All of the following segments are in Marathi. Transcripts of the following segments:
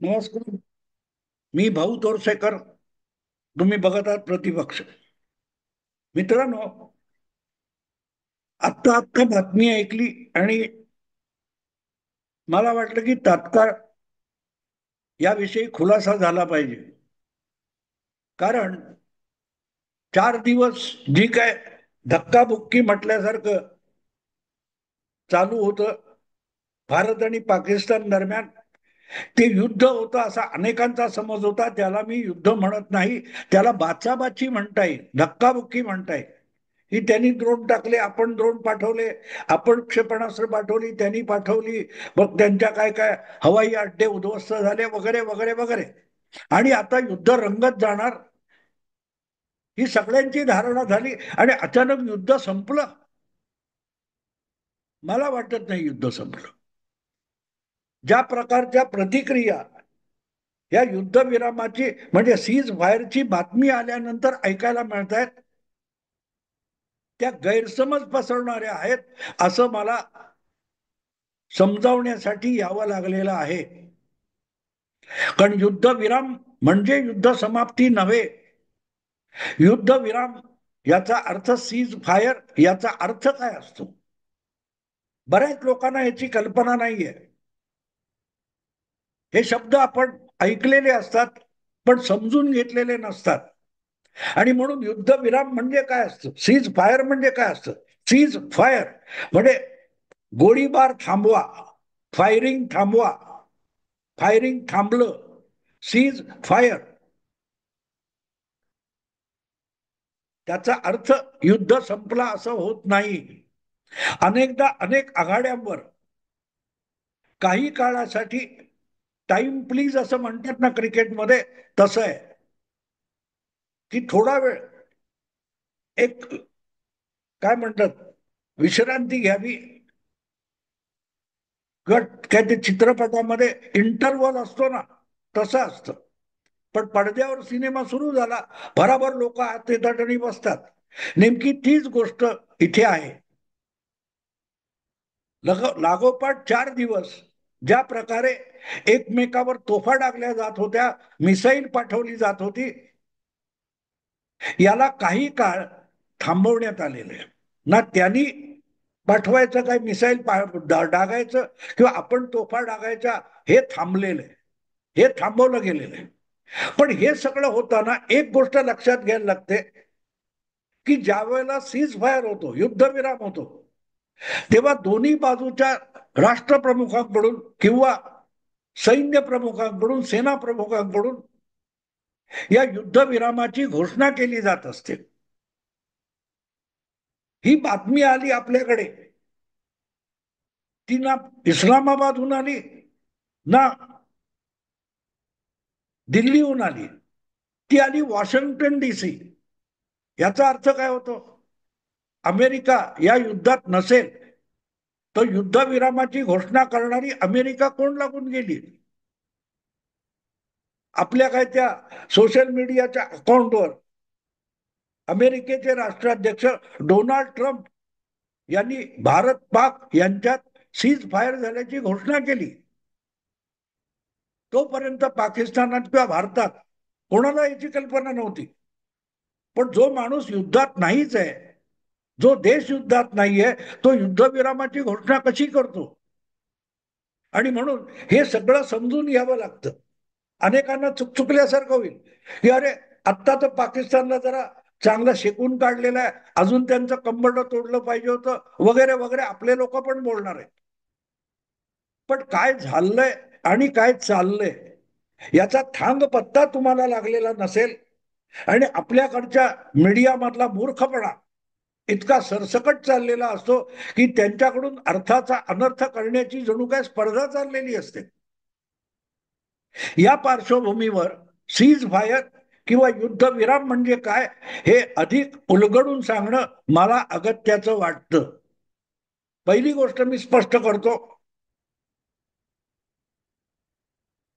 नमस्कार. मी भाऊ तोरसेकर. तुम्ही बघत आहात प्रतिपक्ष. मित्रांनो, आत्ता आत्ता बातमी ऐकली आणि मला वाटलं की तात्काळ याविषयी खुलासा झाला पाहिजे. कारण 4 दिवस जी काय धक्काबुक्की म्हटल्यासारखं चालू होतं भारत आणि पाकिस्तान दरम्यान, ते युद्ध होतं असा अनेकांचा समज होता. त्याला मी युद्ध म्हणत नाही, त्याला बाचाबाची म्हणता येईल, धक्काबुक्की म्हणता येईल. ही त्यांनी ड्रोन टाकले, आपण ड्रोन पाठवले, आपण क्षेपणास्त्र पाठवली, त्यांनी पाठवली, मग त्यांच्या काय काय हवाई अड्डे उद्ध्वस्त झाले वगैरे वगैरे वगैरे. आणि आता युद्ध रंगत जाणार ही सगळ्यांची धारणा झाली आणि अचानक युद्ध संपलं. मला वाटत नाही युद्ध संपलं. ज्या प्रकारच्या प्रतिक्रिया या युद्धविरामाची म्हणजे सीज फायरची बातमी आल्यानंतर ऐकायला मिळत आहेत, त्या गैरसमज पसरवणाऱ्या आहेत असं मला समजावण्यासाठी यावं लागलेलं आहे. कारण युद्धविराम म्हणजे युद्ध समाप्ती नव्हे. युद्धविराम याचा अर्थ सीज फायर याचा अर्थ काय असतो, बऱ्याच लोकांना याची कल्पना नाहीये. हे शब्द आपण ऐकलेले असतात पण समजून घेतलेले नसतात. आणि म्हणून युद्धविराम म्हणजे काय असतं, सीज फायर म्हणजे काय असतं. सीज फायर म्हणजे गोळीबार थांबवा, फायरिंग थांबवा, फायरिंग थांबलं, सीज फायर. त्याचा अर्थ युद्ध संपला असं होत नाही. अनेकदा अनेक आघाड्यांवर काही काळासाठी टाइम प्लीज असं म्हणतात ना क्रिकेटमध्ये, तसं आहे की थोडा वेळ एक काय म्हणतात विश्रांती घ्यावी. गट काय ते चित्रपटामध्ये इंटरवल असतो ना, तसं असतं. पण पडद्यावर सिनेमा सुरू झाला, भराभर लोक आत येतात आणि बसतात. नेमकी तीच गोष्ट इथे आहे. लागोपाठ 4 दिवस ज्या प्रकारे एकमेकावर तोफा डागल्या जात होत्या, मिसाईल पाठवली जात होती, याला काही काळ थांबवण्यात आलेलं आहे. ना त्यांनी पाठवायचं काय मिसाईल डागायचं किंवा आपण तोफा डागायच्या, हे थांबलेलं आहे, हे थांबवलं गेलेलं आहे. पण हे सगळं होताना एक गोष्ट लक्षात घ्यायला लागते की ज्या वेळेला सीज फायर होतो, युद्धविराम होतो, तेव्हा दोन्ही बाजूच्या राष्ट्रप्रमुखांकडून किंवा सैन्य प्रमुखांकडून, सेना प्रमुखांकडून या युद्धविरामाची घोषणा केली जात असते. ही बातमी आली आपल्याकडे, ती ना इस्लामाबादहून आली ना दिल्लीहून आली, ती आली वॉशिंग्टन DC. याचा अर्थ काय होतो, अमेरिका या युद्धात नसेल तर युद्धविरामाची घोषणा करणारी अमेरिका कोण लागून गेली. आपल्या काय त्या सोशल मीडियाच्या अकाउंटवर अमेरिकेचे राष्ट्राध्यक्ष डोनाल्ड ट्रम्प यांनी भारत पाक यांच्यात सीज फायर झाल्याची घोषणा केली. तोपर्यंत पाकिस्तानात किंवा भारतात कोणाला याची कल्पना नव्हती. पण जो माणूस युद्धात नाहीच आहे, जो देश युद्धात नाहीये, तो युद्धविरामाची घोषणा कशी करतो. आणि म्हणून हे सगळं समजून घ्यावं लागतं. अनेकांना चुकचुकल्यासारखं होईल की अरे, आत्ता तर पाकिस्तानला जरा चांगलं शेकून काढलेलं आहे, अजून त्यांचं कंबरडं तोडलं पाहिजे होतं वगैरे वगैरे, आपले लोक पण बोलणार आहेत. पण काय झालंय आणि काय चाललंय याचा थांग पत्ता तुम्हाला लागलेला नसेल आणि आपल्याकडच्या मीडियामधला मूर्खपणा इतका सरसकट चाललेला असतो की त्यांच्याकडून अर्थाचा अनर्थ करण्याची जणू काय स्पर्धा चाललेली असते. या पार्श्वभूमीवर सीज फायर किंवा युद्धविराम म्हणजे काय हे अधिक उलगडून सांगणं मला अगत्याचं वाटतं. पहिली गोष्ट मी स्पष्ट करतो,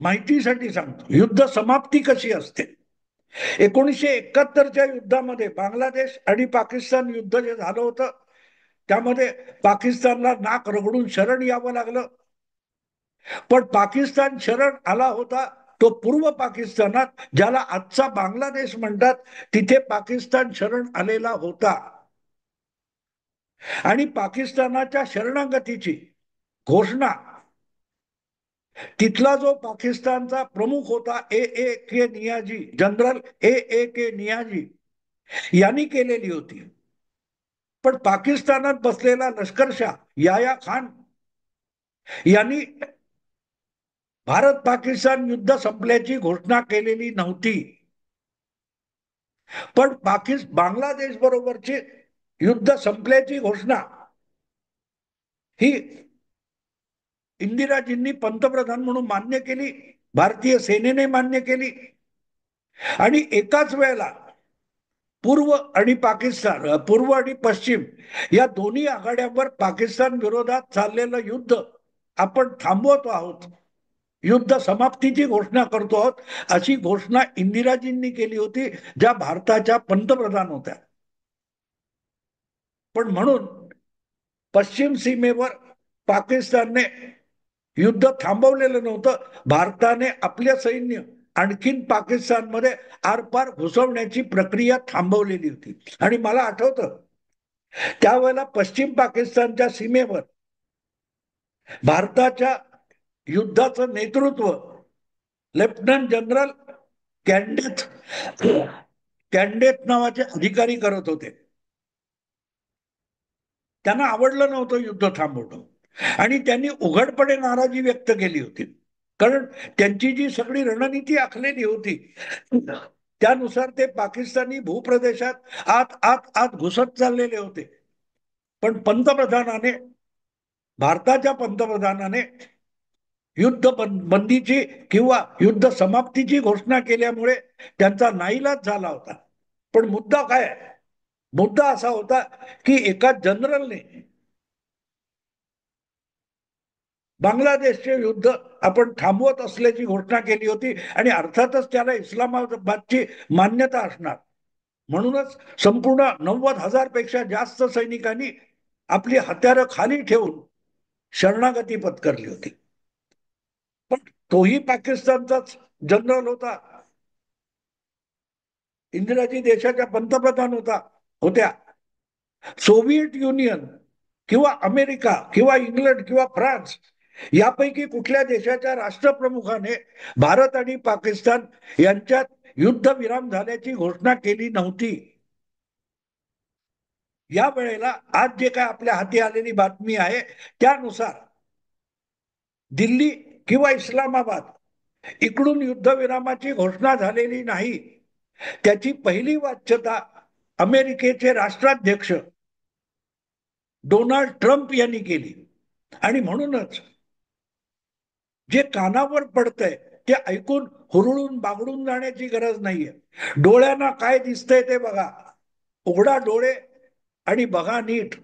माहितीसाठी सांगतो, युद्ध समाप्ती कशी असते. 1971च्या युद्धामध्ये बांगलादेश आणि पाकिस्तान युद्ध जे झालं होतं, त्यामध्ये पाकिस्तानला नाक रगडून शरण यावं लागलं. पण पाकिस्तान शरण आला होता तो पूर्व पाकिस्तानात, ज्याला आजचा बांगलादेश म्हणतात, तिथे पाकिस्तान शरण आलेला होता. आणि पाकिस्तानाच्या शरणागतीची घोषणा तिथला जो पाकिस्तानचा प्रमुख होता ए के नियाजी, जनरल के नियाजी यांनी केलेली होती. पण पाकिस्तानात बसलेला लष्करशाह याया खान यांनी भारत पाकिस्तान युद्ध संपल्याची घोषणा केलेली नव्हती. पण बांगलादेश बरोबरची युद्ध संपल्याची घोषणा ही इंदिराजींनी पंतप्रधान म्हणून मान्य केली, भारतीय सेनेने मान्य केली. आणि एकाच वेळेला पूर्व आणि पश्चिम या दोन्ही आघाड्यांवर पाकिस्तान विरोधात चाललेलं युद्ध आपण थांबवतो आहोत, युद्ध समाप्तीची घोषणा करतो आहोत, अशी घोषणा इंदिराजींनी केली होती, ज्या भारताच्या पंतप्रधान होत्या. पण म्हणून पश्चिम सीमेवर पाकिस्तानने युद्ध थांबवलेलं नव्हतं. भारताने आपले सैन्य आणखीन पाकिस्तानमध्ये आरपार घुसवण्याची प्रक्रिया थांबवलेली होती. आणि मला आठवतं त्यावेळेला पश्चिम पाकिस्तानच्या सीमेवर भारताच्या युद्धाचं नेतृत्व लेफ्टनंट जनरल कॅन्डेथ नावाचे अधिकारी करत होते. त्यांना आवडलं नव्हतं युद्ध थांबवणं आणि त्यांनी उघडपणे नाराजी व्यक्त केली होती. कारण त्यांची जी सगळी रणनीती आखलेली होती त्यानुसार ते पाकिस्तानी भूप्रदेशात आत आत आत घुसत चाललेले होते. पण भारताच्या पंतप्रधानाने युद्ध बंदीची किंवा युद्ध समाप्तीची घोषणा केल्यामुळे त्यांचा नाईलाज झाला होता. पण मुद्दा काय? मुद्दा असा होता की एका जनरलने बांगलादेशचे युद्ध आपण थांबवत असल्याची घोषणा केली होती आणि अर्थातच त्याला इस्लामाबादची मान्यता असणार. म्हणूनच संपूर्ण 90,000 पेक्षा जास्त सैनिकांनी आपली हत्यारं खाली ठेवून शरणागती पत्करली होती. पण तोही पाकिस्तानचाच जनरल होता. इंदिराजी देशाच्या पंतप्रधान होत्या. सोव्हिएट युनियन किंवा अमेरिका किंवा इंग्लंड किंवा फ्रान्स यापैकी कुठल्या देशाच्या राष्ट्रप्रमुखाने भारत आणि पाकिस्तान यांच्यात युद्धविराम झाल्याची घोषणा केली नव्हती. या वेळेला आज जे काय आपल्या हाती आलेली बातमी आहे त्यानुसार दिल्ली किंवा इस्लामाबाद इकडून युद्धविरामाची घोषणा झालेली नाही. त्याची पहिली वाच्यता अमेरिकेचे राष्ट्राध्यक्ष डोनाल्ड ट्रम्प यांनी केली. आणि म्हणूनच जे कानावर पडतंय ते ऐकून हुरळून बागडून जाण्याची गरज नाहीये. डोळ्यांना काय दिसतंय ते बघा. उघडा डोळे आणि बघा नीट.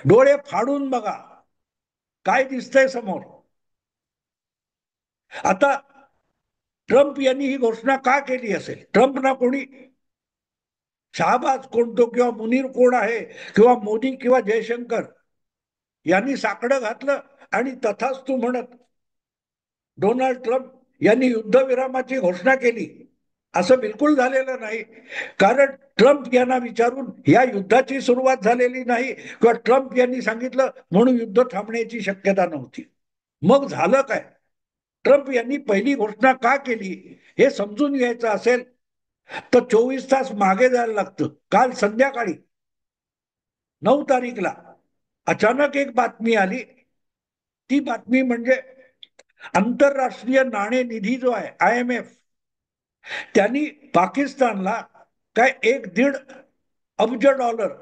डोळे फाडून बघा काय दिसतंय समोर. आता ट्रम्प यांनी ही घोषणा का केली असेल? ट्रम्प ना कोणी शहाबाज कोणतो किंवा मुनीर कोण आहे किंवा मोदी किंवा जयशंकर यांनी साकडं घातलं आणि तथास्तु म्हणत डोनाल्ड ट्रम्प यांनी युद्धविरामाची घोषणा केली असं बिलकुल झालेलं नाही. कारण ट्रम्प यांना विचारून या युद्धाची सुरुवात झालेली नाही किंवा ट्रम्प यांनी सांगितलं म्हणून युद्ध थांबण्याची शक्यता नव्हती. मग झालं काय? ट्रम्प यांनी पहिली घोषणा का केली हे समजून घ्यायचं असेल तर 24 तास मागे जायला लागतं. काल संध्याकाळी 9 तारीखला अचानक एक बातमी आली. ती बातमी म्हणजे आंतरराष्ट्रीय नाणेनिधी जो आहे IMF त्यांनी पाकिस्तानला काय 1.5 अब्ज डॉलर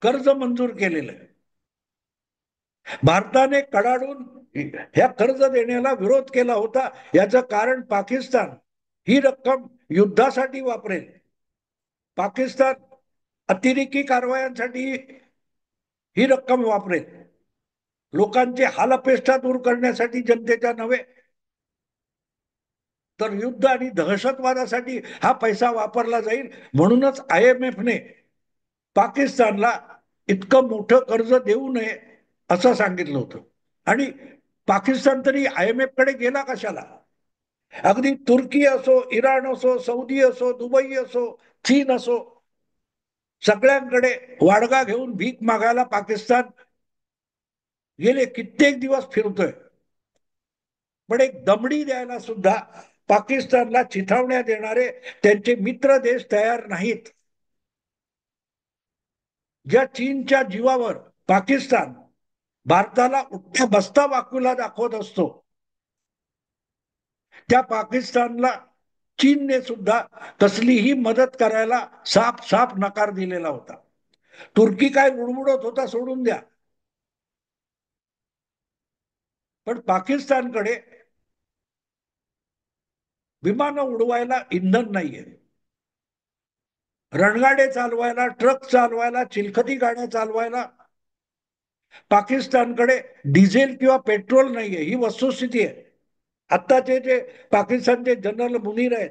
कर्ज मंजूर केलेलं आहे. भारताने कडाडून ह्या कर्ज देण्याला विरोध केला होता. याचं कारण पाकिस्तान ही रक्कम युद्धासाठी वापरेल. पाकिस्तान अतिरेकी कारवायांसाठी ही रक्कम वापरेल. लोकांचे हालअपेष्टा दूर करण्यासाठी जनतेच्या नव्हे तर युद्ध आणि दहशतवादासाठी हा पैसा वापरला जाईल. म्हणूनच IMFने पाकिस्तानला इतकं मोठं कर्ज देऊ नये असं सांगितलं होतं. आणि पाकिस्तान तरी IMF कडे गेला कशाला? अगदी तुर्की असो, इराण असो, सौदी असो, दुबई असो, चीन असो, सगळ्यांकडे वाडगा घेऊन भीक मागायला पाकिस्तान गेले कित्येक दिवस फिरतोय. पण एक दमडी द्यायला सुद्धा पाकिस्तानला चिथावण्यात येणारे त्यांचे मित्र देश तयार नाहीत. ज्या चीनच्या जीवावर पाकिस्तान भारताला उठ्ठा बसता वाकूला दाखवत असतो, त्या पाकिस्तानला चीनने सुद्धा कसलीही मदत करायला साफ साफ नकार दिलेला होता. तुर्की काय बुडबुडत होता सोडून द्या, पण पाकिस्तानकडे विमानं उडवायला इंधन नाहीये, रणगाडे चालवायला, ट्रक चालवायला, चिलखती गाड्या चालवायला पाकिस्तानकडे डिझेल किंवा पेट्रोल नाहीये. ही वस्तुस्थिती आहे. आत्ताचे जे पाकिस्तानचे जनरल मुनीर आहेत,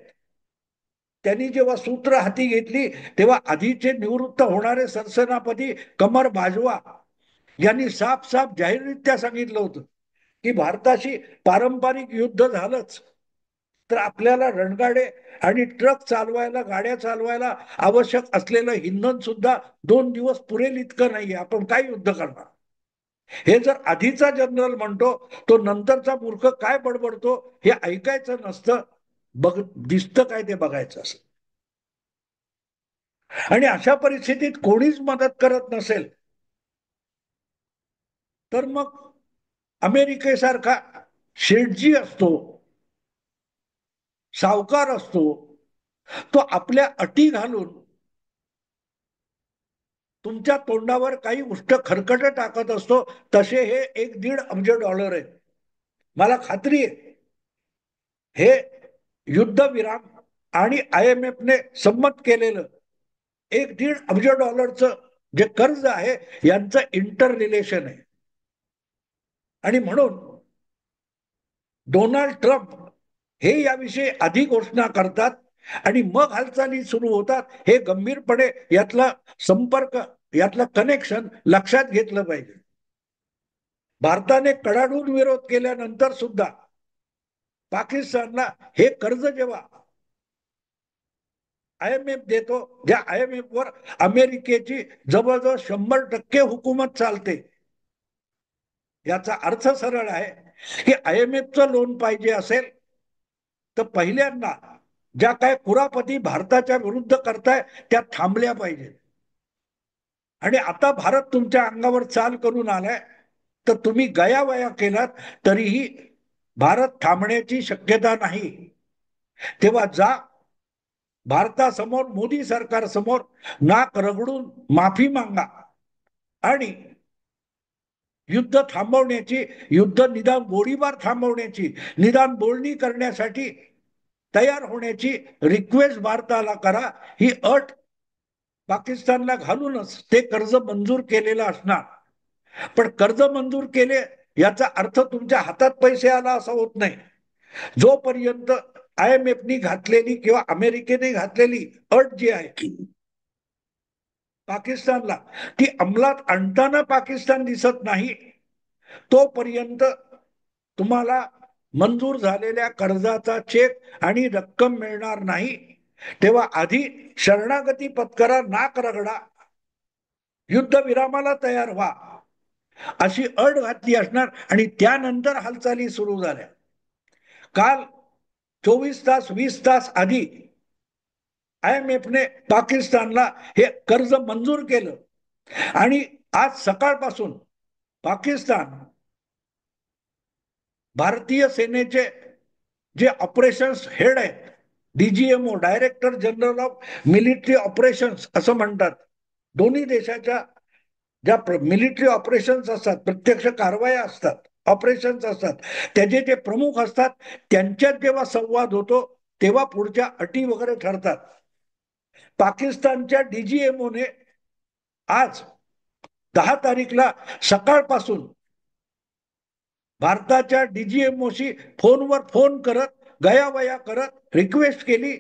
त्यांनी जेव्हा सूत्र हाती घेतली तेव्हा आधीचे निवृत्त होणारे सरसेनापती कमर बाजवा यांनी साफ साफ जाहीररित्या सांगितलं होतं की भारताशी पारंपरिक युद्ध झालंच तर आपल्याला रणगाडे आणि ट्रक चालवायला, गाड्या चालवायला आवश्यक असलेलं इंधन सुद्धा 2 दिवस पुरेल इतकं नाहीये. आपण काय युद्ध करणार? हे जर आधीचा जनरल म्हणतो, तो नंतरचा मूर्ख काय बडबडतो हे ऐकायचं नसतं, दिसतं काय ते बघायचं असं. आणि अशा परिस्थितीत कोणीच मदत करत नसेल तर मग अमेरिकेसारखा शेठजी असतो, सावकार असतो, तो आपल्या अटी घालून तुमच्या तोंडावर काही उष्ट खरकट टाकत असतो. तसे हे 1-1.5 अब्ज आहेत. मला खात्री आहे हे युद्धविराम आणि IMFने संमत केलेलं 1-1.5 अब्ज जे कर्ज आहे यांचं इंटर रिलेशन आहे. आणि म्हणून डोनाल्ड ट्रम्प हे याविषयी आधी घोषणा करतात आणि मग हालचाली सुरू होतात. हे गंभीरपणे यातला संपर्क, यातलं कनेक्शन लक्षात घेतलं पाहिजे. भारताने कडाडून विरोध केल्यानंतर सुद्धा पाकिस्तानला हे कर्ज जेव्हा IMF देतो, ज्या IMF वर अमेरिकेची जवळजवळ 100% हुकूमत चालते, याचा अर्थ सरळ आहे की IMFचं लोन पाहिजे असेल तर पहिल्यांदा ज्या काय कुरापती भारताच्या विरुद्ध करताय त्या थांबल्या पाहिजेत. आणि आता भारत तुमच्या अंगावर चाल करून आलाय तर तुम्ही गयावया केलात तरीही भारत थांबण्याची शक्यता नाही. तेव्हा जा, भारतासमोर, मोदी सरकार समोर नाक रगडून माफी मागा आणि युद्ध थांबवण्याची, युद्ध निदान गोळीबार थांबवण्याची, निदान बोलणी करण्यासाठी तयार होण्याची रिक्वेस्ट भारताला करा. ही अट पाकिस्तानला घालूनच ते कर्ज मंजूर केलेलं असणार. पण कर्ज मंजूर केले याचा अर्थ तुमच्या हातात पैसे आला असा होत नाही. जोपर्यंत IMFनी घातलेली किंवा अमेरिकेने घातलेली अट जी आहे पाकिस्तानला, ती अंमलात आणताना पाकिस्तान दिसत नाही तोपर्यंत तुम्हाला मंजूर झालेल्या कर्जाचा चेक आणि रक्कम मिळणार नाही. तेव्हा आधी शरणागती पत्करा, नाक रगडा, युद्धविरामाला तयार व्हा अशी अट घातली असणार आणि त्यानंतर हालचाली सुरू झाल्या. काल 24 तास 20 तास आधी IMFने पाकिस्तानला हे कर्ज मंजूर केलं आणि आज सकाळपासून पाकिस्तान भारतीय सेनेचे जे ऑपरेशन्स हेड आहेत, DGMO, director general of military operations असं म्हणतात, दोन्ही देशाच्या ज्या मिलिटरी ऑपरेशन्स असतात, प्रत्यक्ष कारवाया असतात, ऑपरेशन्स असतात, त्याचे जे प्रमुख असतात त्यांच्यात जेव्हा संवाद होतो तेव्हा पुढच्या अटी वगैरे ठरतात. पाकिस्तानच्या DGMOने आज 10 तारीखला सकाळपासून भारताच्या DGMOशी फोनवर फोन करत, गयावया करत रिक्वेस्ट केली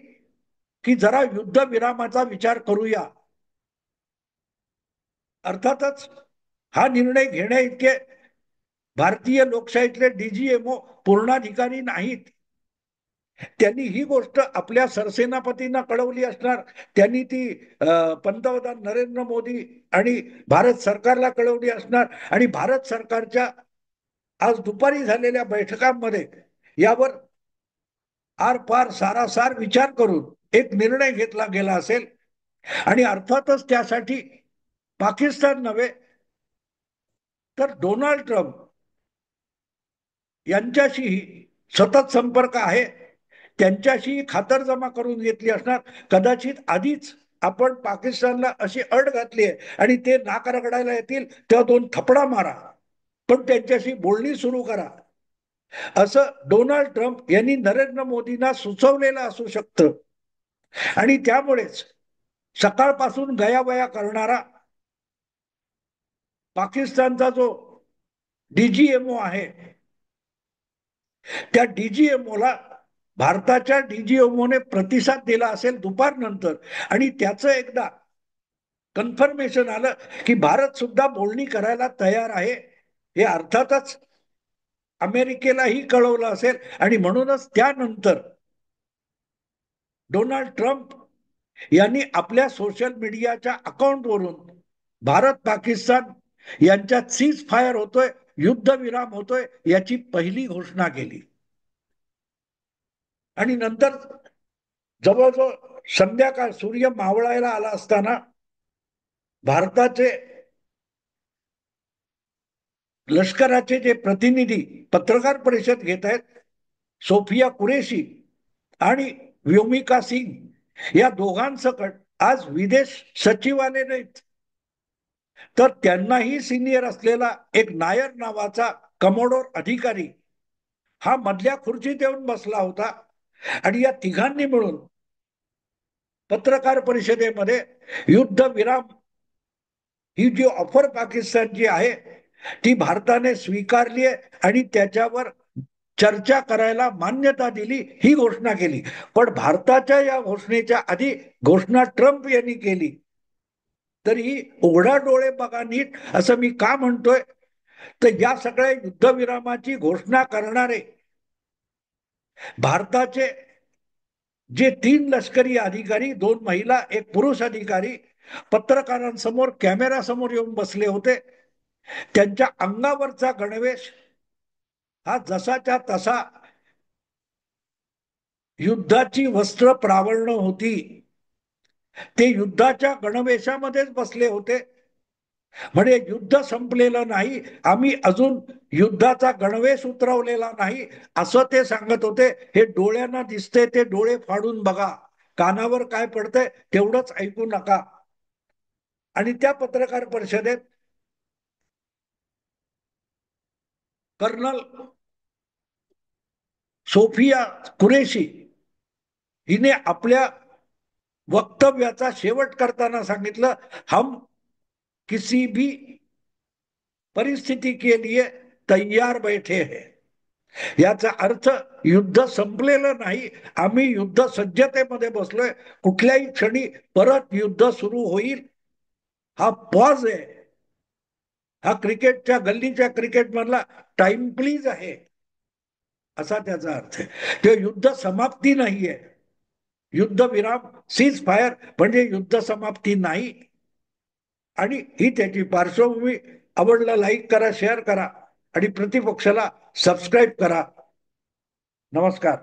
की जरा युद्धविरामाचा विचार करूया. अर्थातच हा निर्णय घेण्या इतके भारतीय लोकशाहीतले डीजीएमओ पूर्णाधिकारी नाहीत. त्यांनी ही गोष्ट आपल्या सरसेनापतींना कळवली असणार, त्यांनी ती पंतप्रधान नरेंद्र मोदी आणि भारत सरकारला कळवली असणार, आणि भारत सरकारच्या आज दुपारी झालेल्या बैठकांमध्ये यावर आर पार सारासार विचार करून एक निर्णय घेतला गेला असेल. आणि अर्थातच त्यासाठी पाकिस्तान नव्हे तर डोनाल्ड ट्रम्प यांच्याशीही सतत संपर्क आहे, त्यांच्याशी खातरजमा करून घेतली असणार. कदाचित आधीच आपण पाकिस्तानला अशी अट घातली आहे आणि ते नाक रगडायला येतील तेव्हा दोन थपडा मारा, पण त्यांच्याशी बोलणी सुरू करा, असं डोनाल्ड ट्रम्प यांनी नरेंद्र मोदींना सुचवलेलं असू शकतं. आणि त्यामुळेच सकाळपासून गयावया करणारा पाकिस्तानचा जो डीजीएमओ आहे, त्या डीजीएमओला भारताच्या डीजीएमओने प्रतिसाद दिला असेल दुपारनंतर, आणि त्याचं एकदा कन्फर्मेशन आलं की भारत सुद्धा बोलणी करायला तयार आहे, हे अर्थातच अमेरिकेलाही कळवलं असेल. आणि म्हणूनच त्यानंतर डोनाल्ड ट्रम्प यांनी आपल्या सोशल मीडियाच्या अकाउंटवरून भारत पाकिस्तान यांच्यात सीज फायर होतोय, युद्धविराम होतोय, याची पहिली घोषणा केली. आणि नंतर जवळजवळ संध्याकाळ सूर्य मावळायला आला असताना भारताचे लष्कराचे जे प्रतिनिधी पत्रकार परिषद घेत आहेत, सोफिया कुरेशी आणि व्योमिका सिंग, या दोघांसकट आज विदेश सचिवालय नाहीत, तर त्यांनाही सिनियर असलेला एक नायर नावाचा कमोडोर अधिकारी हा मधल्या खुर्चीत येऊन बसला होता. आणि या तिघांनी मिळून पत्रकार परिषदेमध्ये युद्धविराम ही जी ऑफर पाकिस्तानची आहे ती भारताने स्वीकारली आहे आणि त्याच्यावर चर्चा करायला मान्यता दिली, ही घोषणा केली. पण भारताच्या या घोषणेच्या आधी घोषणा ट्रम्प यांनी केली. तरी उघडा डोळे बघा नीट, असं मी का म्हणतोय, तर या सगळ्या युद्धविरामाची घोषणा करणारे भारताचे जे 3 लष्करी अधिकारी, 2 महिला, एक पुरुष अधिकारी पत्रकारांसमोर कॅमेरा समोर येऊन बसले होते, त्यांच्या अंगावरचा गणवेश हा जसाच्या तसा युद्धाची वस्त्र प्रावरण होती. ते युद्धाच्या गणवेशामध्येच बसले होते. म्हणजे युद्ध संपलेलं नाही, आम्ही अजून युद्धाचा गणवेश उतरवलेला नाही, असं ते सांगत होते. हे डोळ्यांना दिसते ते डोळे फाडून बघा, कानावर काय पडतंय तेवढंच ऐकू नका. आणि त्या पत्रकार परिषदेत कर्नल सोफिया कुरेशी हिने आपल्या वक्तव्याचा शेवट करताना सांगितलं, हम किसी भी परिस्थिती के लिए तैयार बैठे हैं. याचा अर्थ युद्ध संपलेलं नाही, आम्ही युद्ध सज्जतेमध्ये बसलोय, कुठल्याही क्षणी परत युद्ध सुरू होईल. हा पॉज आहे, हा क्रिकेटच्या गल्लीच्या क्रिकेट मधला टाइम प्लीज आहे, असा त्याचा अर्थ आहे. ते युद्ध समाप्ती नाहीये. युद्धविराम सीज फायर म्हणजे युद्ध समाप्ती नाही. आणि ही त्याची पार्श्वभूमी. आवडला लाईक करा, शेअर करा आणि प्रतिपक्षाला सबस्क्राईब करा. नमस्कार.